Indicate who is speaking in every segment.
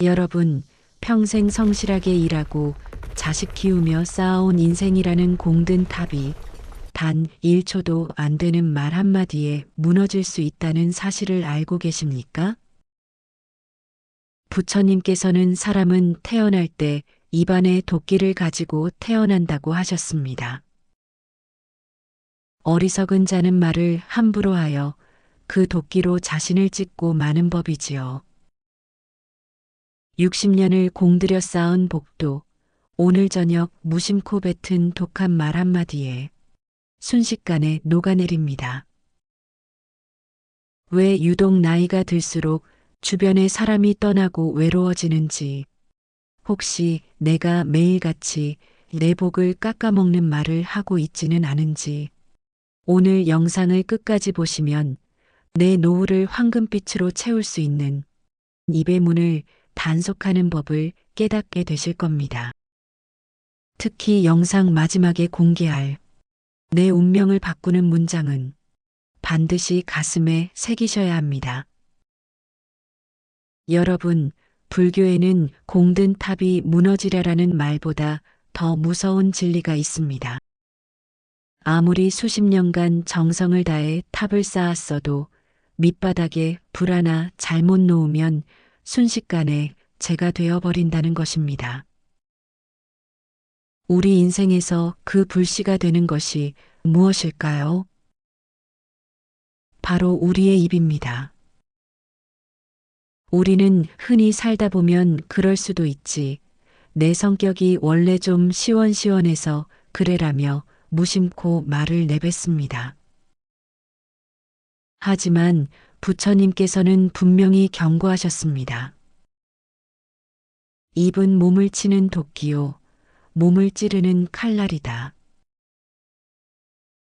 Speaker 1: 여러분, 평생 성실하게 일하고 자식 키우며 쌓아온 인생이라는 공든 탑이 단 1초도 안 되는 말 한마디에 무너질 수 있다는 사실을 알고 계십니까? 부처님께서는 사람은 태어날 때 입안에 도끼를 가지고 태어난다고 하셨습니다. 어리석은 자는 말을 함부로 하여 그 도끼로 자신을 찢고 마는 법이지요. 60년을 공들여 쌓은 복도, 오늘 저녁 무심코 뱉은 독한 말 한마디에 순식간에 녹아내립니다. 왜 유독 나이가 들수록 주변의 사람이 떠나고 외로워지는지, 혹시 내가 매일같이 내 복을 깎아먹는 말을 하고 있지는 않은지, 오늘 영상을 끝까지 보시면 내 노후를 황금빛으로 채울 수 있는 입의 문을 단속하는 법을 깨닫게 되실 겁니다. 특히 영상 마지막에 공개할 내 운명을 바꾸는 문장은 반드시 가슴에 새기셔야 합니다. 여러분, 불교에는 공든 탑이 무너지려라는 말보다 더 무서운 진리가 있습니다. 아무리 수십 년간 정성을 다해 탑을 쌓았어도 밑바닥에 불 하나 잘못 놓으면 순식간에 재가 되어버린다는 것입니다. 우리 인생에서 그 불씨가 되는 것이 무엇일까요? 바로 우리의 입입니다. 우리는 흔히 살다 보면 그럴 수도 있지. 내 성격이 원래 좀 시원시원해서 그래라며 무심코 말을 내뱉습니다. 하지만 부처님께서는 분명히 경고하셨습니다. 입은 몸을 치는 도끼요, 몸을 찌르는 칼날이다.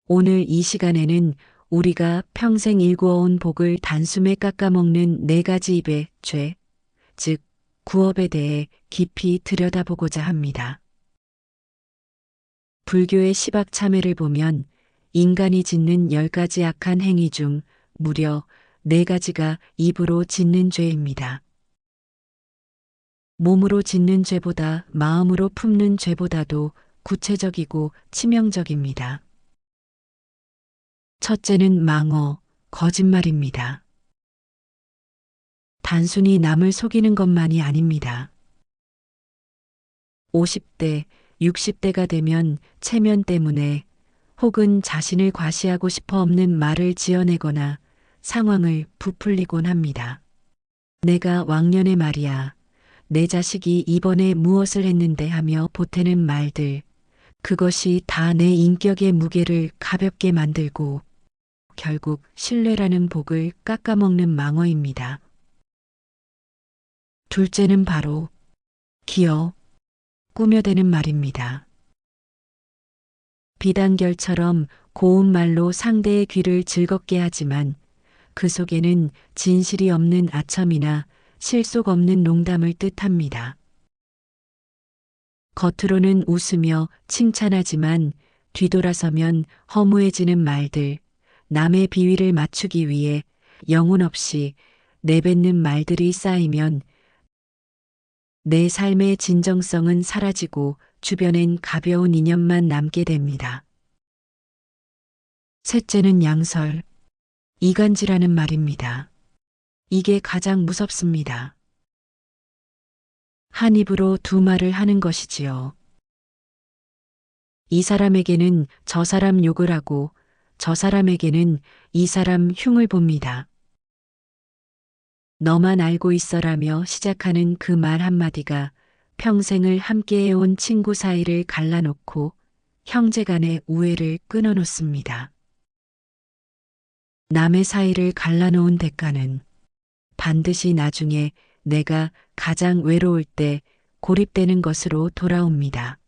Speaker 1: 오늘 이 시간에는 우리가 평생 일구어온 복을 단숨에 깎아먹는 4가지 입의 죄, 즉 구업에 대해 깊이 들여다보고자 합니다. 불교의 시박참회를 보면 인간이 짓는 10가지 악한 행위 중 무려 4가지가 입으로 짓는 죄입니다. 몸으로 짓는 죄보다 마음으로 품는 죄보다도 구체적이고 치명적입니다. 첫째는 망어, 거짓말입니다. 단순히 남을 속이는 것만이 아닙니다. 50대, 60대가 되면 체면 때문에 혹은 자신을 과시하고 싶어 없는 말을 지어내거나 상황을 부풀리곤 합니다. 내가 왕년에 말이야, 내 자식이 이번에 무엇을 했는데 하며 보태는 말들, 그것이 다 내 인격의 무게를 가볍게 만들고 결국 신뢰라는 복을 깎아먹는 망어입니다. 둘째는 바로 기어, 꾸며대는 말입니다. 비단결처럼 고운 말로 상대의 귀를 즐겁게 하지만 그 속에는 진실이 없는 아첨이나 실속 없는 농담을 뜻합니다. 겉으로는 웃으며 칭찬하지만 뒤돌아서면 허무해지는 말들, 남의 비위를 맞추기 위해 영혼 없이 내뱉는 말들이 쌓이면 내 삶의 진정성은 사라지고 주변엔 가벼운 인연만 남게 됩니다. 셋째는 양설, 이간질하는 말입니다. 이게 가장 무섭습니다. 한 입으로 두 말을 하는 것이지요. 이 사람에게는 저 사람 욕을 하고 저 사람에게는 이 사람 흉을 봅니다. 너만 알고 있어라며 시작하는 그 말 한마디가 평생을 함께해온 친구 사이를 갈라놓고 형제간의 우애를 끊어놓습니다. 남의 사이를 갈라놓은 대가는 반드시 나중에 내가 가장 외로울 때 고립되는 것으로 돌아옵니다.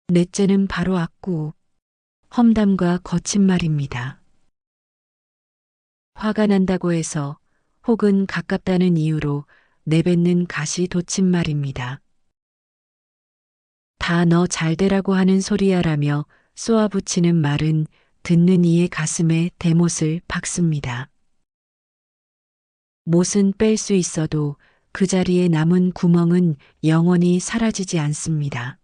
Speaker 1: 넷째는 바로 악구, 험담과 거친 말입니다. 화가 난다고 해서 혹은 가깝다는 이유로 내뱉는 가시돋친 말입니다. 다 너 잘되라고 하는 소리야라며 쏘아붙이는 말은 듣는 이의 가슴에 대못을 박습니다. 못은 뺄 수 있어도 그 자리에 남은 구멍은 영원히 사라지지 않습니다.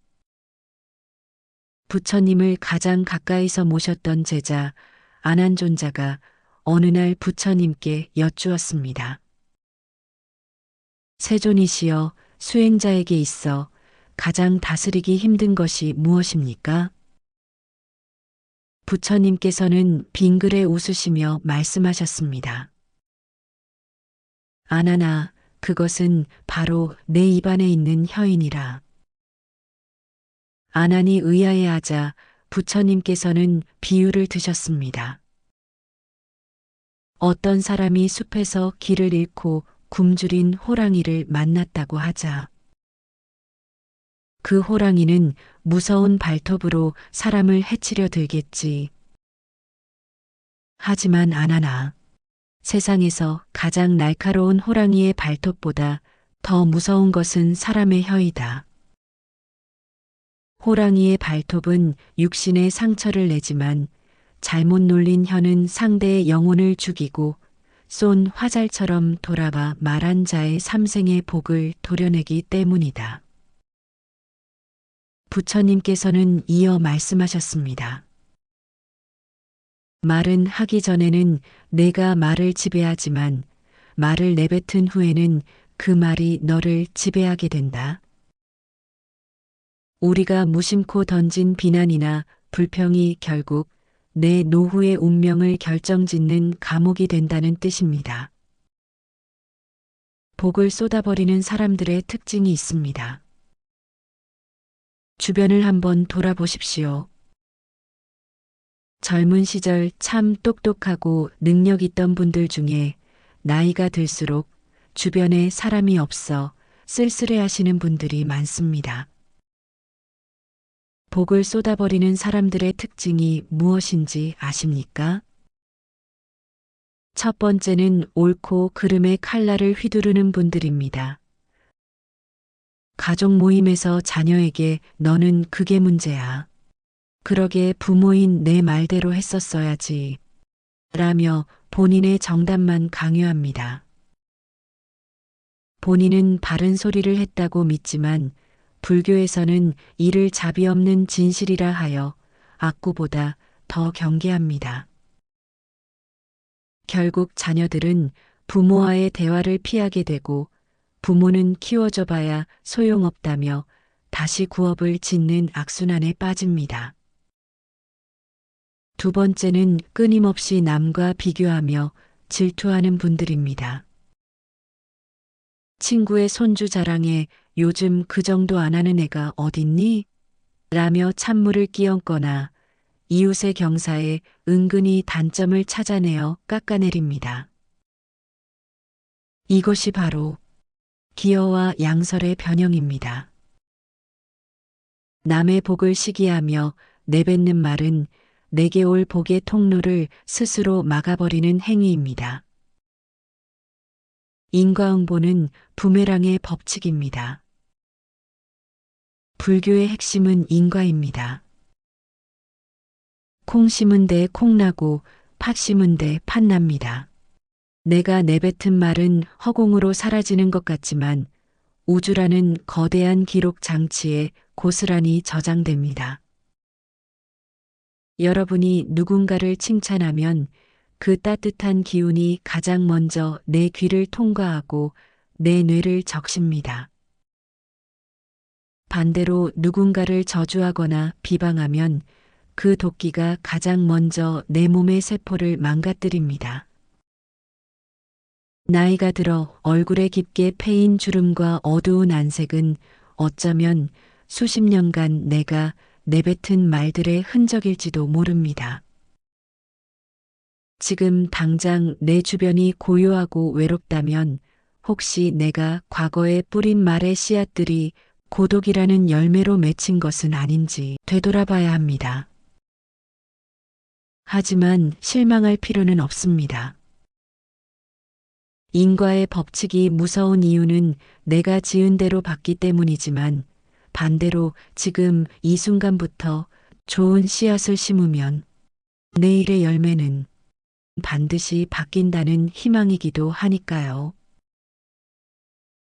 Speaker 1: 부처님을 가장 가까이서 모셨던 제자 안한존자가 어느 날 부처님께 여쭈었습니다. 세존이시여, 수행자에게 있어 가장 다스리기 힘든 것이 무엇입니까? 부처님께서는 빙그레 웃으시며 말씀하셨습니다. 안하나, 그것은 바로 내 입안에 있는 혀이니라. 안한이 의아해하자 부처님께서는 비유를 드셨습니다. 어떤 사람이 숲에서 길을 잃고 굶주린 호랑이를 만났다고 하자. 그 호랑이는 무서운 발톱으로 사람을 해치려 들겠지. 하지만 안하나, 세상에서 가장 날카로운 호랑이의 발톱보다 더 무서운 것은 사람의 혀이다. 호랑이의 발톱은 육신에 상처를 내지만 잘못 놀린 혀는 상대의 영혼을 죽이고 쏜 화살처럼 돌아와 말한 자의 삼생의 복을 도려내기 때문이다. 부처님께서는 이어 말씀하셨습니다. 말은 하기 전에는 내가 말을 지배하지만 말을 내뱉은 후에는 그 말이 너를 지배하게 된다. 우리가 무심코 던진 비난이나 불평이 결국 내 노후의 운명을 결정짓는 감옥이 된다는 뜻입니다. 복을 쏟아버리는 사람들의 특징이 있습니다. 주변을 한번 돌아보십시오. 젊은 시절 참 똑똑하고 능력 있던 분들 중에 나이가 들수록 주변에 사람이 없어 쓸쓸해 하시는 분들이 많습니다. 복을 쏟아버리는 사람들의 특징이 무엇인지 아십니까? 첫 번째는 옳고 그름의 칼날을 휘두르는 분들입니다. 가족 모임에서 자녀에게 너는 그게 문제야. 그러게 부모인 내 말대로 했었어야지. 라며 본인의 정답만 강요합니다. 본인은 바른 소리를 했다고 믿지만 불교에서는 이를 자비 없는 진실이라 하여 악구보다 더 경계합니다. 결국 자녀들은 부모와의 대화를 피하게 되고 부모는 키워줘 봐야 소용없다며 다시 구업을 짓는 악순환에 빠집니다. 두 번째는 끊임없이 남과 비교하며 질투하는 분들입니다. 친구의 손주 자랑에 요즘 그 정도 안 하는 애가 어딨니? 라며 찬물을 끼얹거나 이웃의 경사에 은근히 단점을 찾아내어 깎아내립니다. 이것이 바로 기어와 양설의 변형입니다. 남의 복을 시기하며 내뱉는 말은 내게 올 복의 통로를 스스로 막아버리는 행위입니다. 인과응보는 부메랑의 법칙입니다. 불교의 핵심은 인과입니다. 콩 심은 데 콩나고 팥 심은 데 팥납니다. 내가 내뱉은 말은 허공으로 사라지는 것 같지만 우주라는 거대한 기록 장치에 고스란히 저장됩니다. 여러분이 누군가를 칭찬하면 그 따뜻한 기운이 가장 먼저 내 귀를 통과하고 내 뇌를 적십니다. 반대로 누군가를 저주하거나 비방하면 그 도끼가 가장 먼저 내 몸의 세포를 망가뜨립니다. 나이가 들어 얼굴에 깊게 패인 주름과 어두운 안색은 어쩌면 수십 년간 내가 내뱉은 말들의 흔적일지도 모릅니다. 지금 당장 내 주변이 고요하고 외롭다면 혹시 내가 과거에 뿌린 말의 씨앗들이 고독이라는 열매로 맺힌 것은 아닌지 되돌아봐야 합니다. 하지만 실망할 필요는 없습니다. 인과의 법칙이 무서운 이유는 내가 지은 대로 받기 때문이지만 반대로 지금 이 순간부터 좋은 씨앗을 심으면 내일의 열매는 반드시 바뀐다는 희망이기도 하니까요.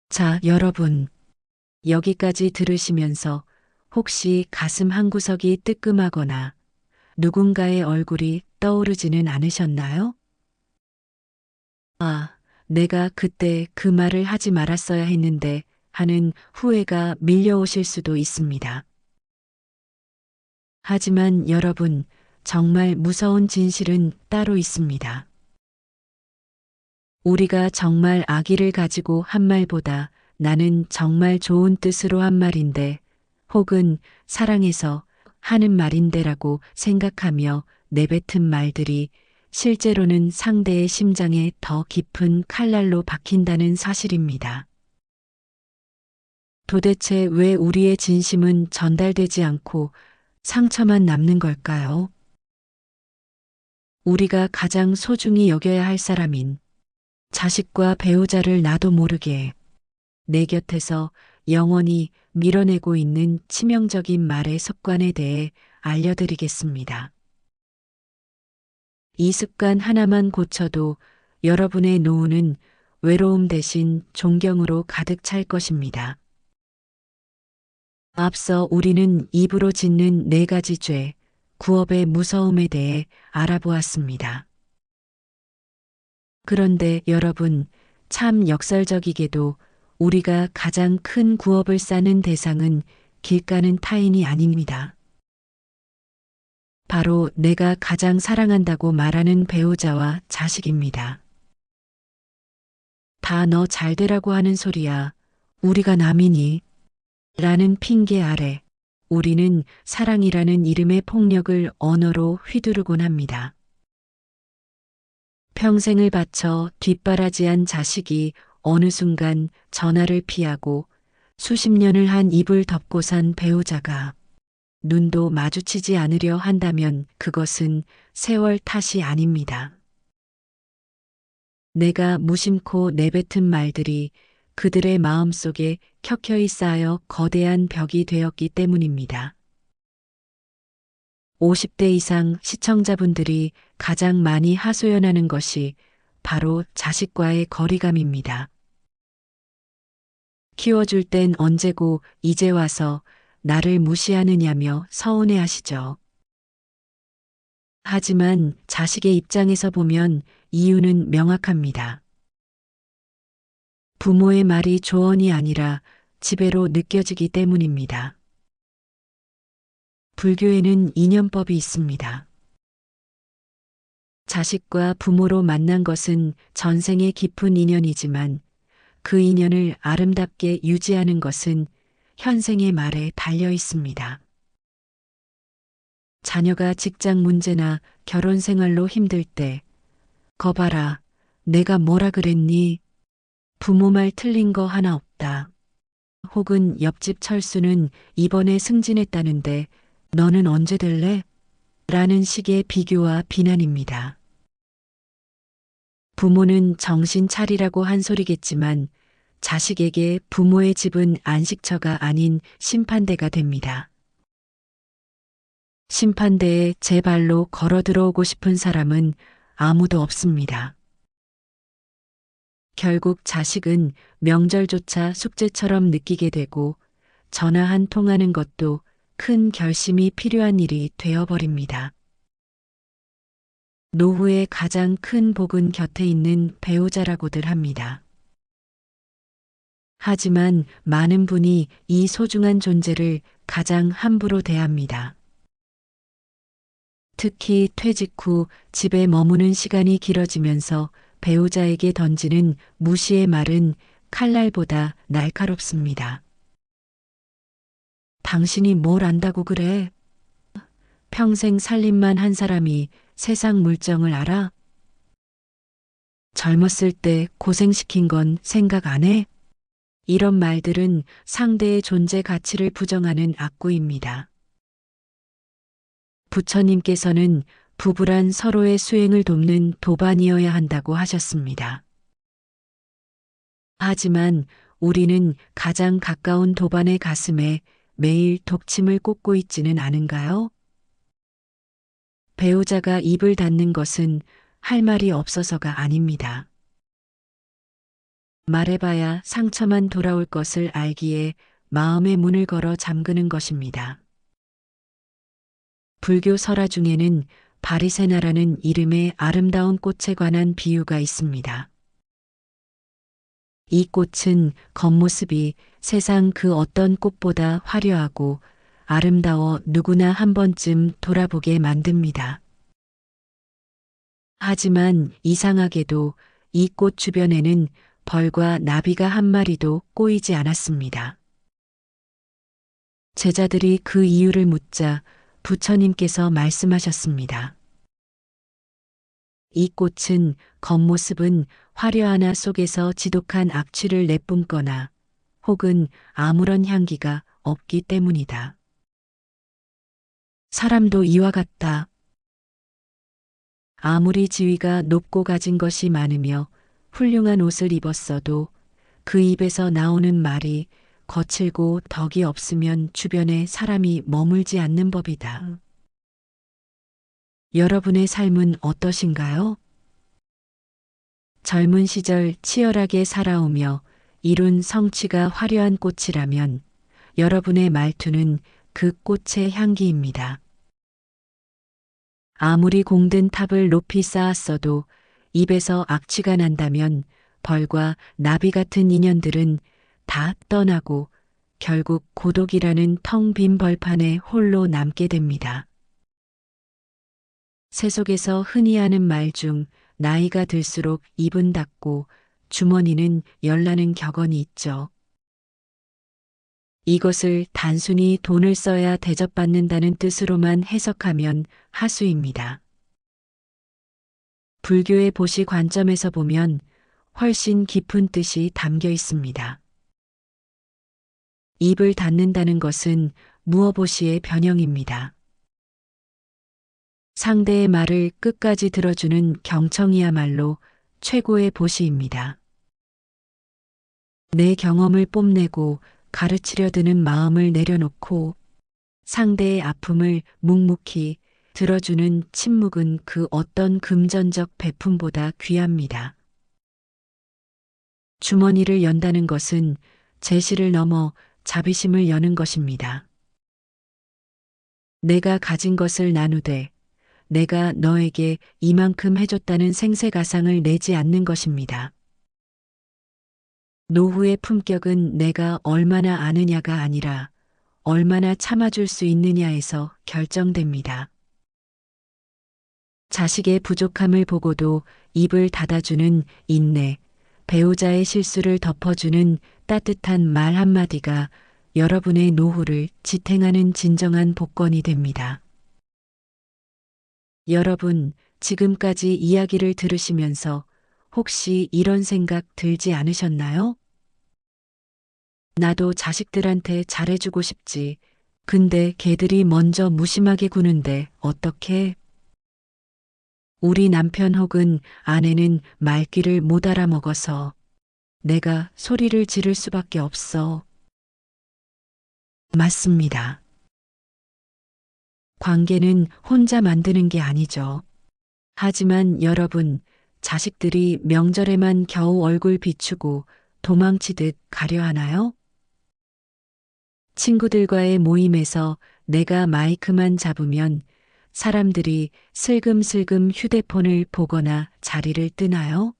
Speaker 1: 자, 여러분. 여기까지 들으시면서 혹시 가슴 한구석이 뜨끔하거나 누군가의 얼굴이 떠오르지는 않으셨나요? 아, 내가 그때 그 말을 하지 말았어야 했는데 하는 후회가 밀려오실 수도 있습니다. 하지만 여러분, 정말 무서운 진실은 따로 있습니다. 우리가 정말 악의를 가지고 한 말보다 나는 정말 좋은 뜻으로 한 말인데 혹은 사랑해서 하는 말인데라고 생각하며 내뱉은 말들이 실제로는 상대의 심장에 더 깊은 칼날로 박힌다는 사실입니다. 도대체 왜 우리의 진심은 전달되지 않고 상처만 남는 걸까요? 우리가 가장 소중히 여겨야 할 사람인 자식과 배우자를 나도 모르게 내 곁에서 영원히 밀어내고 있는 치명적인 말의 습관에 대해 알려드리겠습니다. 이 습관 하나만 고쳐도 여러분의 노후는 외로움 대신 존경으로 가득 찰 것입니다. 앞서 우리는 입으로 짓는 네 가지 죄, 구업의 무서움에 대해 알아보았습니다. 그런데 여러분, 참 역설적이게도 우리가 가장 큰 구업을 쌓는 대상은 길 가는 타인이 아닙니다. 바로 내가 가장 사랑한다고 말하는 배우자와 자식입니다. 다 너 잘되라고 하는 소리야. 우리가 남이니? 라는 핑계 아래 우리는 사랑이라는 이름의 폭력을 언어로 휘두르곤 합니다. 평생을 바쳐 뒷바라지한 자식이 어느 순간 전화를 피하고 수십 년을 한 입을 덮고 산 배우자가 눈도 마주치지 않으려 한다면 그것은 세월 탓이 아닙니다. 내가 무심코 내뱉은 말들이 그들의 마음속에 켜켜이 쌓여 거대한 벽이 되었기 때문입니다. 50대 이상 시청자분들이 가장 많이 하소연하는 것이 바로 자식과의 거리감입니다. 키워줄 땐 언제고 이제 와서 나를 무시하느냐며 서운해 하시죠. 하지만 자식의 입장에서 보면 이유는 명확합니다. 부모의 말이 조언이 아니라 지배로 느껴지기 때문입니다. 불교에는 인연법이 있습니다. 자식과 부모로 만난 것은 전생의 깊은 인연이지만 그 인연을 아름답게 유지하는 것은 현생의 말에 달려 있습니다. 자녀가 직장 문제나 결혼 생활로 힘들 때, 거봐라, 내가 뭐라 그랬니? 부모 말 틀린 거 하나 없다. 혹은 옆집 철수는 이번에 승진했다는데 너는 언제 될래? 라는 식의 비교와 비난입니다. 부모는 정신 차리라고 한 소리겠지만 자식에게 부모의 집은 안식처가 아닌 심판대가 됩니다. 심판대에 제 발로 걸어 들어오고 싶은 사람은 아무도 없습니다. 결국 자식은 명절조차 숙제처럼 느끼게 되고 전화 한 통하는 것도 큰 결심이 필요한 일이 되어버립니다. 노후의 가장 큰 복은 곁에 있는 배우자라고들 합니다. 하지만 많은 분이 이 소중한 존재를 가장 함부로 대합니다. 특히 퇴직 후 집에 머무는 시간이 길어지면서 배우자에게 던지는 무시의 말은 칼날보다 날카롭습니다. 당신이 뭘 안다고 그래? 평생 살림만 한 사람이 세상 물정을 알아? 젊었을 때 고생시킨 건 생각 안 해? 이런 말들은 상대의 존재 가치를 부정하는 악구입니다. 부처님께서는 부부란 서로의 수행을 돕는 도반이어야 한다고 하셨습니다. 하지만 우리는 가장 가까운 도반의 가슴에 매일 독침을 꽂고 있지는 않은가요? 배우자가 입을 닫는 것은 할 말이 없어서가 아닙니다. 말해봐야 상처만 돌아올 것을 알기에 마음의 문을 걸어 잠그는 것입니다. 불교 설화 중에는 바리새나라는 이름의 아름다운 꽃에 관한 비유가 있습니다. 이 꽃은 겉모습이 세상 그 어떤 꽃보다 화려하고 아름다워 누구나 한 번쯤 돌아보게 만듭니다. 하지만 이상하게도 이 꽃 주변에는 벌과 나비가 한 마리도 꼬이지 않았습니다. 제자들이 그 이유를 묻자 부처님께서 말씀하셨습니다. 이 꽃은 겉모습은 화려하나 속에서 지독한 악취를 내뿜거나 혹은 아무런 향기가 없기 때문이다. 사람도 이와 같다. 아무리 지위가 높고 가진 것이 많으며 훌륭한 옷을 입었어도 그 입에서 나오는 말이 거칠고 덕이 없으면 주변에 사람이 머물지 않는 법이다. 여러분의 삶은 어떠신가요? 젊은 시절 치열하게 살아오며 이룬 성취가 화려한 꽃이라면 여러분의 말투는 그 꽃의 향기입니다. 아무리 공든 탑을 높이 쌓았어도 입에서 악취가 난다면 벌과 나비 같은 인연들은 다 떠나고 결국 고독이라는 텅 빈 벌판에 홀로 남게 됩니다. 세속에서 흔히 하는 말 중 나이가 들수록 입은 닫고 주머니는 열나는 격언이 있죠. 이것을 단순히 돈을 써야 대접받는다는 뜻으로만 해석하면 하수입니다. 불교의 보시 관점에서 보면 훨씬 깊은 뜻이 담겨 있습니다. 입을 닫는다는 것은 무어보시의 변형입니다. 상대의 말을 끝까지 들어주는 경청이야말로 최고의 보시입니다. 내 경험을 뽐내고 가르치려 드는 마음을 내려놓고 상대의 아픔을 묵묵히 들어주는 침묵은 그 어떤 금전적 베품보다 귀합니다. 주머니를 연다는 것은 제시를 넘어 자비심을 여는 것입니다. 내가 가진 것을 나누되 내가 너에게 이만큼 해줬다는 생색가상을 내지 않는 것입니다. 노후의 품격은 내가 얼마나 아느냐가 아니라 얼마나 참아줄 수 있느냐에서 결정됩니다. 자식의 부족함을 보고도 입을 닫아주는 인내, 배우자의 실수를 덮어주는 따뜻한 말 한마디가 여러분의 노후를 지탱하는 진정한 복권이 됩니다. 여러분, 지금까지 이야기를 들으시면서 혹시 이런 생각 들지 않으셨나요? 나도 자식들한테 잘해주고 싶지. 근데 걔들이 먼저 무심하게 구는데 어떡해? 우리 남편 혹은 아내는 말귀를 못 알아먹어서 내가 소리를 지를 수밖에 없어. 맞습니다. 관계는 혼자 만드는 게 아니죠. 하지만 여러분, 자식들이 명절에만 겨우 얼굴 비추고 도망치듯 가려 하나요? 친구들과의 모임에서 내가 마이크만 잡으면 사람들이 슬금슬금 휴대폰을 보거나 자리를 뜨나요?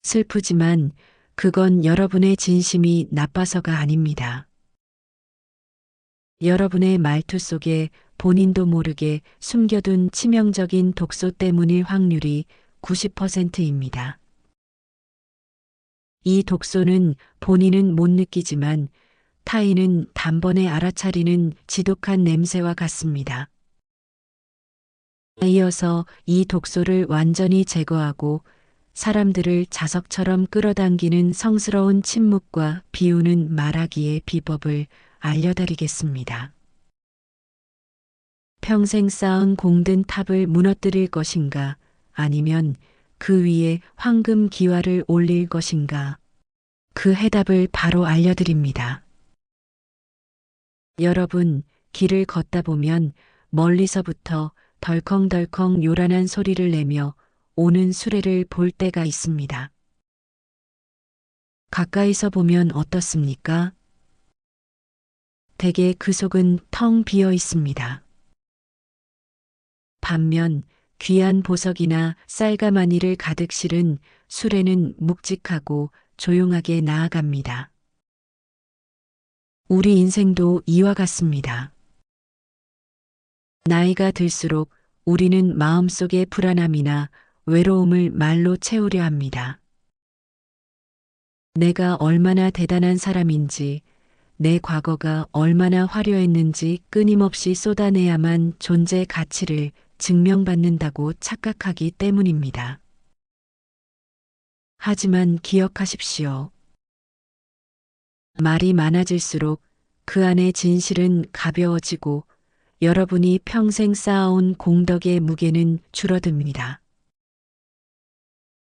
Speaker 1: 슬프지만 그건 여러분의 진심이 나빠서가 아닙니다. 여러분의 말투 속에 본인도 모르게 숨겨둔 치명적인 독소 때문일 확률이 90%입니다. 이 독소는 본인은 못 느끼지만 타인은 단번에 알아차리는 지독한 냄새와 같습니다. 이어서 이 독소를 완전히 제거하고 사람들을 자석처럼 끌어당기는 성스러운 침묵과 비우는 말하기의 비법을 알려드리겠습니다. 평생 쌓은 공든 탑을 무너뜨릴 것인가 아니면 그 위에 황금 기와를 올릴 것인가 그 해답을 바로 알려드립니다. 여러분, 길을 걷다 보면 멀리서부터 덜컹덜컹 요란한 소리를 내며 오는 수레를 볼 때가 있습니다. 가까이서 보면 어떻습니까? 대개 그 속은 텅 비어 있습니다. 반면 귀한 보석이나 쌀가마니를 가득 실은 수레는 묵직하고 조용하게 나아갑니다. 우리 인생도 이와 같습니다. 나이가 들수록 우리는 마음속의 불안함이나 외로움을 말로 채우려 합니다. 내가 얼마나 대단한 사람인지, 내 과거가 얼마나 화려했는지 끊임없이 쏟아내야만 존재 가치를 증명받는다고 착각하기 때문입니다. 하지만 기억하십시오. 말이 많아질수록 그 안의 진실은 가벼워지고 여러분이 평생 쌓아온 공덕의 무게는 줄어듭니다.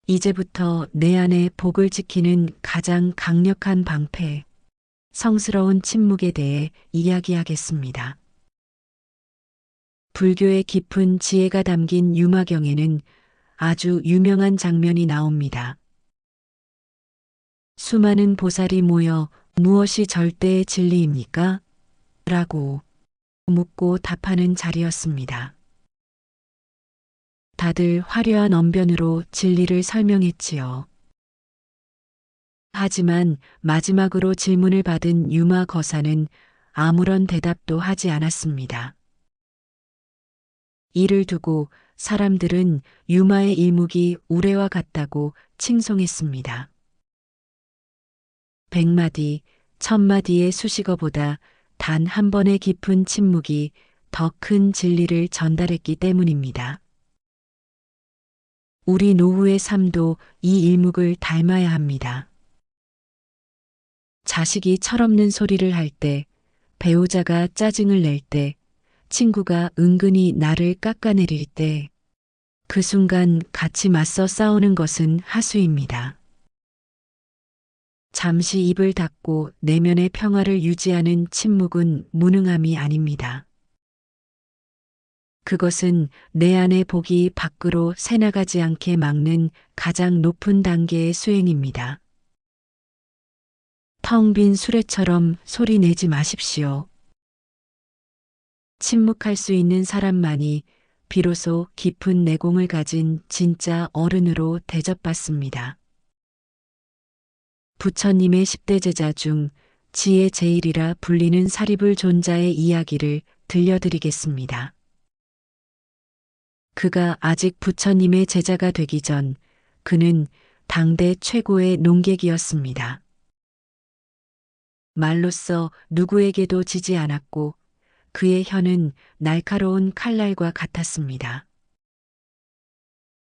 Speaker 1: 이제부터 내 안의 복을 지키는 가장 강력한 방패, 성스러운 침묵에 대해 이야기하겠습니다. 불교의 깊은 지혜가 담긴 유마경에는 아주 유명한 장면이 나옵니다. 수많은 보살이 모여 무엇이 절대의 진리입니까? 라고 묻고 답하는 자리였습니다. 다들 화려한 언변으로 진리를 설명했지요. 하지만 마지막으로 질문을 받은 유마 거사는 아무런 대답도 하지 않았습니다. 이를 두고 사람들은 유마의 일묵이 우레와 같다고 칭송했습니다. 100마디, 1000마디의 수식어보다 단 한 번의 깊은 침묵이 더 큰 진리를 전달했기 때문입니다. 우리 노후의 삶도 이 일묵을 닮아야 합니다. 자식이 철없는 소리를 할 때, 배우자가 짜증을 낼 때, 친구가 은근히 나를 깎아내릴 때, 그 순간 같이 맞서 싸우는 것은 하수입니다. 잠시 입을 닫고 내면의 평화를 유지하는 침묵은 무능함이 아닙니다. 그것은 내 안의 복이 밖으로 새나가지 않게 막는 가장 높은 단계의 수행입니다. 텅 빈 수레처럼 소리 내지 마십시오. 침묵할 수 있는 사람만이 비로소 깊은 내공을 가진 진짜 어른으로 대접받습니다. 부처님의 10대 제자 중 지혜 제일이라 불리는 사리불 존자의 이야기를 들려드리겠습니다. 그가 아직 부처님의 제자가 되기 전 그는 당대 최고의 농객이었습니다. 말로써 누구에게도 지지 않았고 그의 혀는 날카로운 칼날과 같았습니다.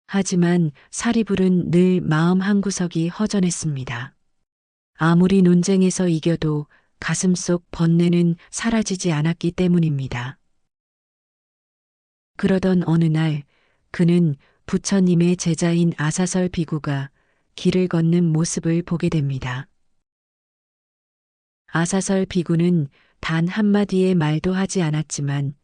Speaker 1: 하지만 사리불은 늘 마음 한구석이 허전했습니다. 아무리 논쟁에서 이겨도 가슴속 번뇌는 사라지지 않았기 때문입니다. 그러던 어느 날 그는 부처님의 제자인 아사설 비구가 길을 걷는 모습을 보게 됩니다. 아사설 비구는 단 한마디의 말도 하지 않았지만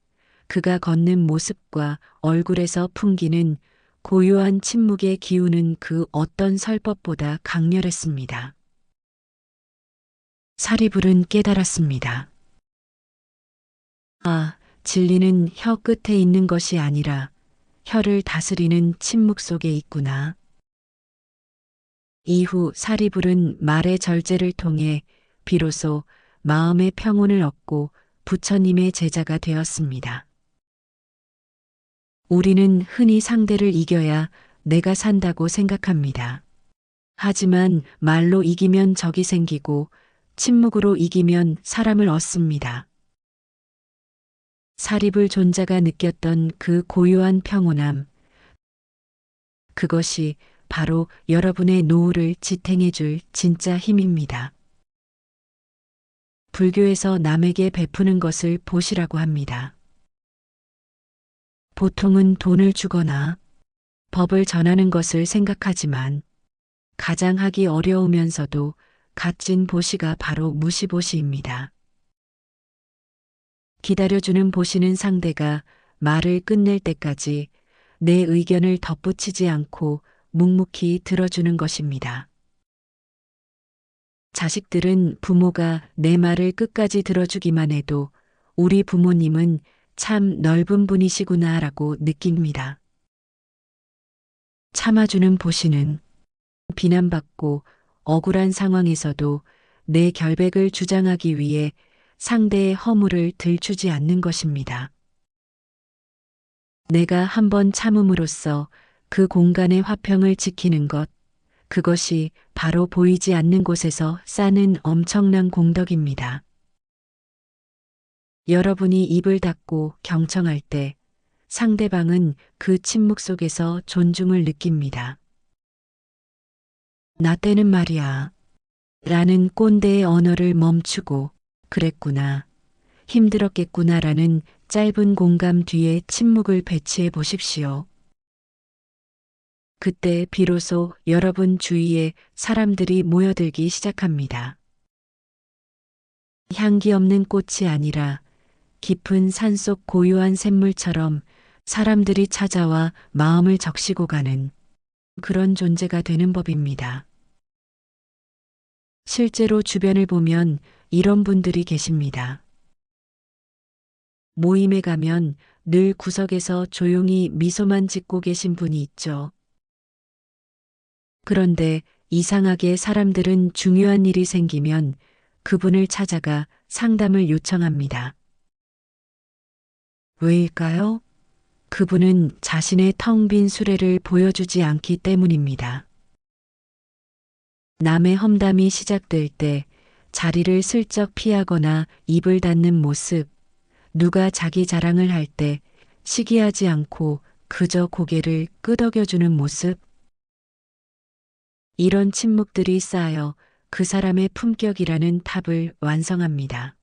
Speaker 1: 그가 걷는 모습과 얼굴에서 풍기는 고요한 침묵의 기운은 그 어떤 설법보다 강렬했습니다. 사리불은 깨달았습니다. 아, 진리는 혀 끝에 있는 것이 아니라 혀를 다스리는 침묵 속에 있구나. 이후 사리불은 말의 절제를 통해 비로소 마음의 평온을 얻고 부처님의 제자가 되었습니다. 우리는 흔히 상대를 이겨야 내가 산다고 생각합니다. 하지만 말로 이기면 적이 생기고 침묵으로 이기면 사람을 얻습니다. 사리불 존자가 느꼈던 그 고요한 평온함, 그것이 바로 여러분의 노후를 지탱해 줄 진짜 힘입니다. 불교에서 남에게 베푸는 것을 보시라고 합니다. 보통은 돈을 주거나 법을 전하는 것을 생각하지만 가장 하기 어려우면서도 값진 보시가 바로 무시보시입니다. 기다려주는 보시는 상대가 말을 끝낼 때까지 내 의견을 덧붙이지 않고 묵묵히 들어주는 것입니다. 자식들은 부모가 내 말을 끝까지 들어주기만 해도 우리 부모님은 참 넓은 분이시구나라고 느낍니다. 참아주는 보시는 비난받고 억울한 상황에서도 내 결백을 주장하기 위해 상대의 허물을 들추지 않는 것입니다. 내가 한번 참음으로써 그 공간의 화평을 지키는 것, 그것이 바로 보이지 않는 곳에서 쌓는 엄청난 공덕입니다. 여러분이 입을 닫고 경청할 때 상대방은 그 침묵 속에서 존중을 느낍니다. 나 때는 말이야. 라는 꼰대의 언어를 멈추고 그랬구나. 힘들었겠구나 라는 짧은 공감 뒤에 침묵을 배치해 보십시오. 그때 비로소 여러분 주위에 사람들이 모여들기 시작합니다. 향기 없는 꽃이 아니라 깊은 산속 고요한 샘물처럼 사람들이 찾아와 마음을 적시고 가는 그런 존재가 되는 법입니다. 실제로 주변을 보면 이런 분들이 계십니다. 모임에 가면 늘 구석에서 조용히 미소만 짓고 계신 분이 있죠. 그런데 이상하게 사람들은 중요한 일이 생기면 그분을 찾아가 상담을 요청합니다. 왜일까요? 그분은 자신의 텅 빈 수레를 보여주지 않기 때문입니다. 남의 험담이 시작될 때 자리를 슬쩍 피하거나 입을 닫는 모습, 누가 자기 자랑을 할 때 시기하지 않고 그저 고개를 끄덕여주는 모습, 이런 침묵들이 쌓여 그 사람의 품격이라는 탑을 완성합니다.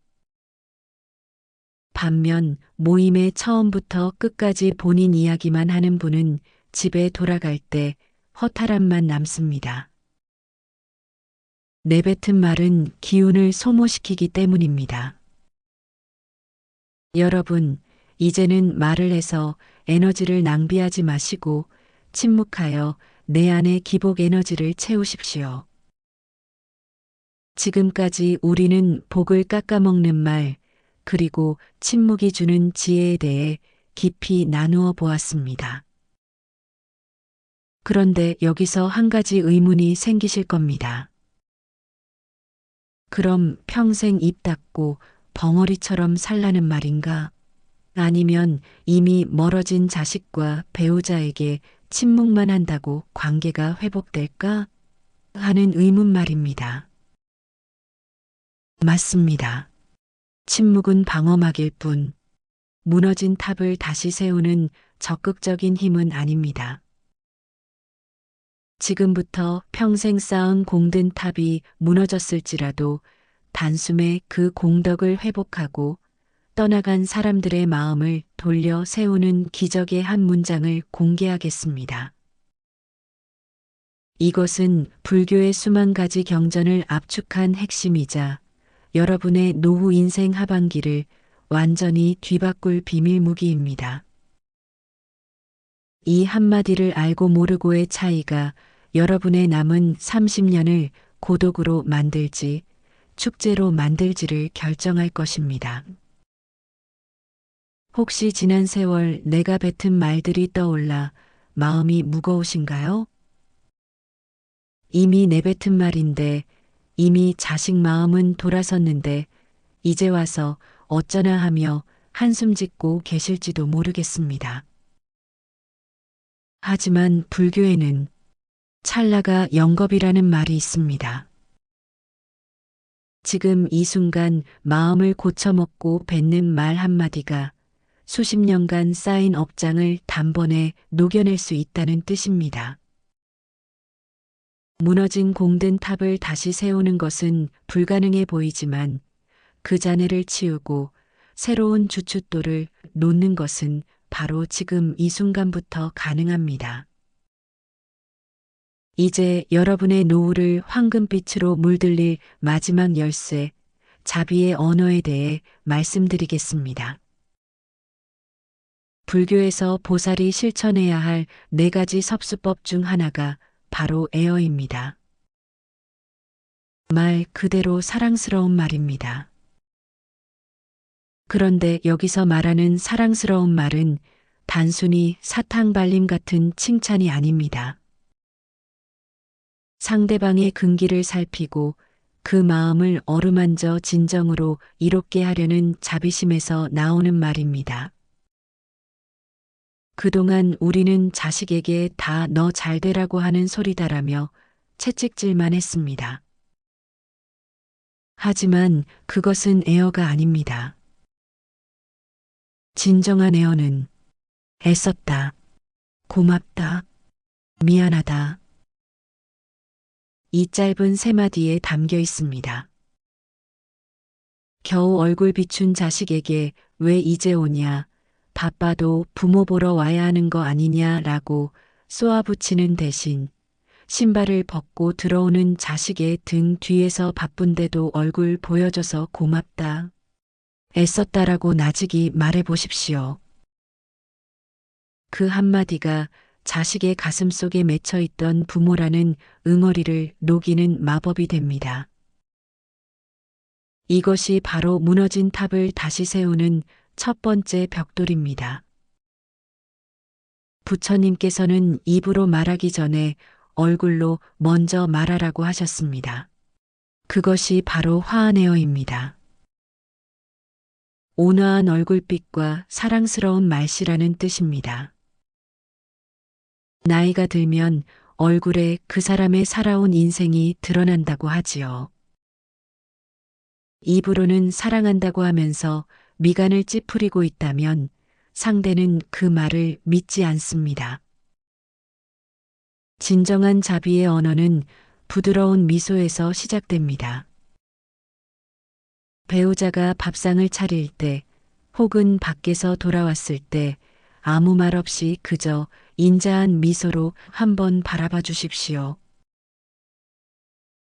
Speaker 1: 반면 모임의 처음부터 끝까지 본인 이야기만 하는 분은 집에 돌아갈 때 허탈함만 남습니다. 내뱉은 말은 기운을 소모시키기 때문입니다. 여러분, 이제는 말을 해서 에너지를 낭비하지 마시고 침묵하여 내 안의 기복 에너지를 채우십시오. 지금까지 우리는 복을 깎아먹는 말, 그리고 침묵이 주는 지혜에 대해 깊이 나누어 보았습니다. 그런데 여기서 한 가지 의문이 생기실 겁니다. 그럼 평생 입 닫고 벙어리처럼 살라는 말인가? 아니면 이미 멀어진 자식과 배우자에게 침묵만 한다고 관계가 회복될까? 하는 의문 말입니다. 맞습니다. 침묵은 방어막일 뿐, 무너진 탑을 다시 세우는 적극적인 힘은 아닙니다. 지금부터 평생 쌓은 공든 탑이 무너졌을지라도 단숨에 그 공덕을 회복하고 떠나간 사람들의 마음을 돌려 세우는 기적의 한 문장을 공개하겠습니다. 이것은 불교의 수만 가지 경전을 압축한 핵심이자 여러분의 노후 인생 하반기를 완전히 뒤바꿀 비밀 무기입니다. 이 한마디를 알고 모르고의 차이가 여러분의 남은 30년을 고독으로 만들지 축제로 만들지를 결정할 것입니다. 혹시 지난 세월 내가 뱉은 말들이 떠올라 마음이 무거우신가요? 이미 내뱉은 말인데 이미 자식 마음은 돌아섰는데 이제 와서 어쩌나 하며 한숨 짓고 계실지도 모르겠습니다. 하지만 불교에는 찰나가 영겁이라는 말이 있습니다. 지금 이 순간 마음을 고쳐먹고 뱉는 말 한마디가 수십 년간 쌓인 업장을 단번에 녹여낼 수 있다는 뜻입니다. 무너진 공든 탑을 다시 세우는 것은 불가능해 보이지만 그 잔해를 치우고 새로운 주춧돌을 놓는 것은 바로 지금 이 순간부터 가능합니다. 이제 여러분의 노후를 황금빛으로 물들일 마지막 열쇠, 자비의 언어에 대해 말씀드리겠습니다. 불교에서 보살이 실천해야 할 4가지 섭수법 중 하나가 바로 에어입니다. 말 그대로 사랑스러운 말입니다. 그런데 여기서 말하는 사랑스러운 말은 단순히 사탕 발림 같은 칭찬이 아닙니다. 상대방의 근기를 살피고 그 마음을 어루만져 진정으로 이롭게 하려는 자비심에서 나오는 말입니다. 그동안 우리는 자식에게 다 너 잘되라고 하는 소리다라며 채찍질만 했습니다. 하지만 그것은 애어가 아닙니다. 진정한 애어는 애썼다, 고맙다, 미안하다. 이 짧은 세 마디에 담겨 있습니다. 겨우 얼굴 비춘 자식에게 왜 이제 오냐, 바빠도 부모 보러 와야 하는 거 아니냐라고 쏘아붙이는 대신 신발을 벗고 들어오는 자식의 등 뒤에서 바쁜데도 얼굴 보여줘서 고맙다, 애썼다라고 나직이 말해 보십시오. 그 한마디가 자식의 가슴 속에 맺혀 있던 부모라는 응어리를 녹이는 마법이 됩니다. 이것이 바로 무너진 탑을 다시 세우는 첫 번째 벽돌입니다. 부처님께서는 입으로 말하기 전에 얼굴로 먼저 말하라고 하셨습니다. 그것이 바로 화한에어입니다. 온화한 얼굴빛과 사랑스러운 말씨라는 뜻입니다. 나이가 들면 얼굴에 그 사람의 살아온 인생이 드러난다고 하지요. 입으로는 사랑한다고 하면서 미간을 찌푸리고 있다면 상대는 그 말을 믿지 않습니다. 진정한 자비의 언어는 부드러운 미소에서 시작됩니다. 배우자가 밥상을 차릴 때 혹은 밖에서 돌아왔을 때 아무 말 없이 그저 인자한 미소로 한번 바라봐 주십시오.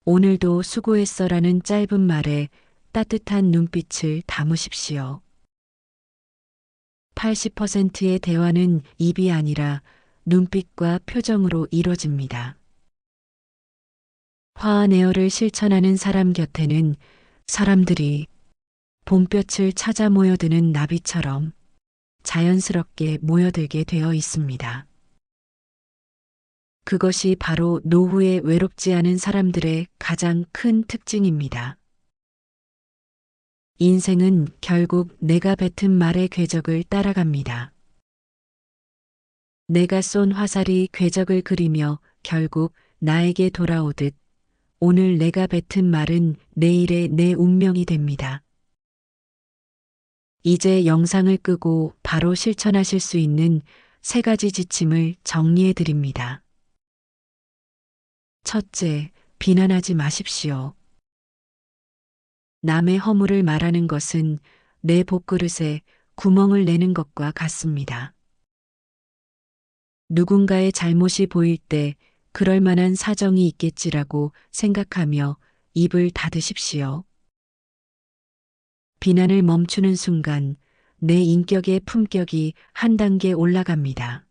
Speaker 1: 오늘도 수고했어라는 짧은 말에 따뜻한 눈빛을 담으십시오. 80%의 대화는 입이 아니라 눈빛과 표정으로 이뤄집니다. 화한 에어를 실천하는 사람 곁에는 사람들이 봄볕을 찾아 모여드는 나비처럼 자연스럽게 모여들게 되어 있습니다. 그것이 바로 노후에 외롭지 않은 사람들의 가장 큰 특징입니다. 인생은 결국 내가 뱉은 말의 궤적을 따라갑니다. 내가 쏜 화살이 궤적을 그리며 결국 나에게 돌아오듯 오늘 내가 뱉은 말은 내일의 내 운명이 됩니다. 이제 영상을 끄고 바로 실천하실 수 있는 3가지 지침을 정리해 드립니다. 첫째, 비난하지 마십시오. 남의 허물을 말하는 것은 내 밥그릇에 구멍을 내는 것과 같습니다. 누군가의 잘못이 보일 때 그럴 만한 사정이 있겠지라고 생각하며 입을 닫으십시오. 비난을 멈추는 순간 내 인격의 품격이 한 단계 올라갑니다.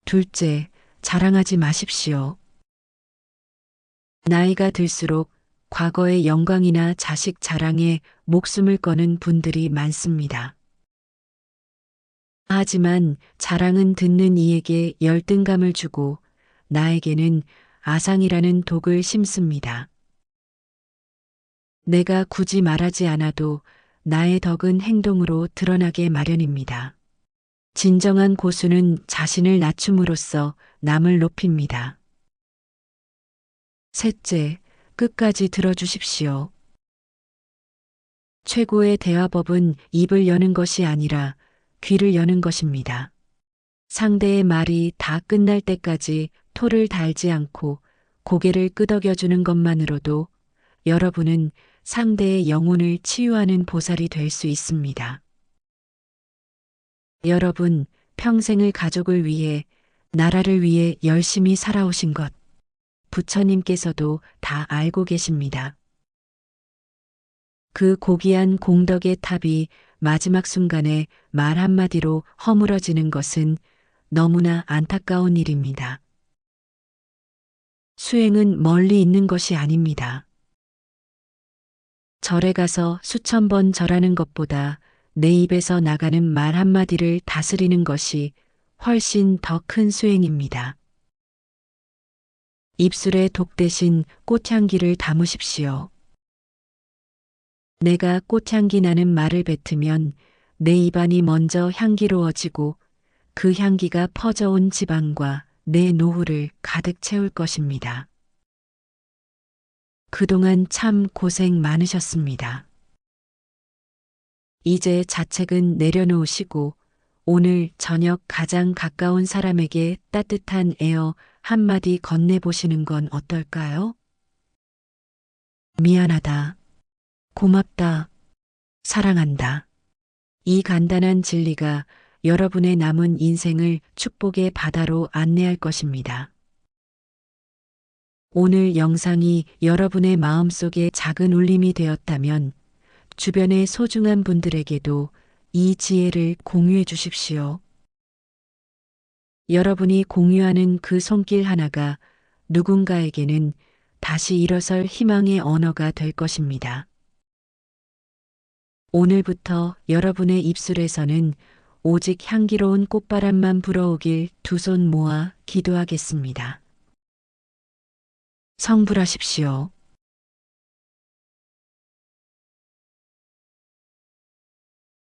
Speaker 1: 둘째, 자랑하지 마십시오. 나이가 들수록 과거의 영광이나 자식 자랑에 목숨을 거는 분들이 많습니다. 하지만 자랑은 듣는 이에게 열등감을 주고 나에게는 아상이라는 독을 심습니다. 내가 굳이 말하지 않아도 나의 덕은 행동으로 드러나게 마련입니다. 진정한 고수는 자신을 낮춤으로써 남을 높입니다. 셋째, 끝까지 들어주십시오. 최고의 대화법은 입을 여는 것이 아니라 귀를 여는 것입니다. 상대의 말이 다 끝날 때까지 토를 달지 않고 고개를 끄덕여주는 것만으로도 여러분은 상대의 영혼을 치유하는 보살이 될 수 있습니다. 여러분, 평생을 가족을 위해, 나라를 위해 열심히 살아오신 것, 부처님께서도 다 알고 계십니다. 그 고귀한 공덕의 탑이 마지막 순간에 말 한마디로 허물어지는 것은 너무나 안타까운 일입니다. 수행은 멀리 있는 것이 아닙니다. 절에 가서 수천 번 절하는 것보다 내 입에서 나가는 말 한마디를 다스리는 것이 훨씬 더 큰 수행입니다. 입술에 독 대신 꽃향기를 담으십시오. 내가 꽃향기 나는 말을 뱉으면 내 입안이 먼저 향기로워지고 그 향기가 퍼져온 지방과 내 노후를 가득 채울 것입니다. 그동안 참 고생 많으셨습니다. 이제 자책은 내려놓으시고 오늘 저녁 가장 가까운 사람에게 따뜻한 에어 한마디 건네보시는 건 어떨까요? 미안하다. 고맙다. 사랑한다. 이 간단한 진리가 여러분의 남은 인생을 축복의 바다로 안내할 것입니다. 오늘 영상이 여러분의 마음속에 작은 울림이 되었다면 주변의 소중한 분들에게도 이 지혜를 공유해 주십시오. 여러분이 공유하는 그 손길 하나가 누군가에게는 다시 일어설 희망의 언어가 될 것입니다. 오늘부터 여러분의 입술에서는 오직 향기로운 꽃바람만 불어오길 두 손 모아 기도하겠습니다. 성불하십시오.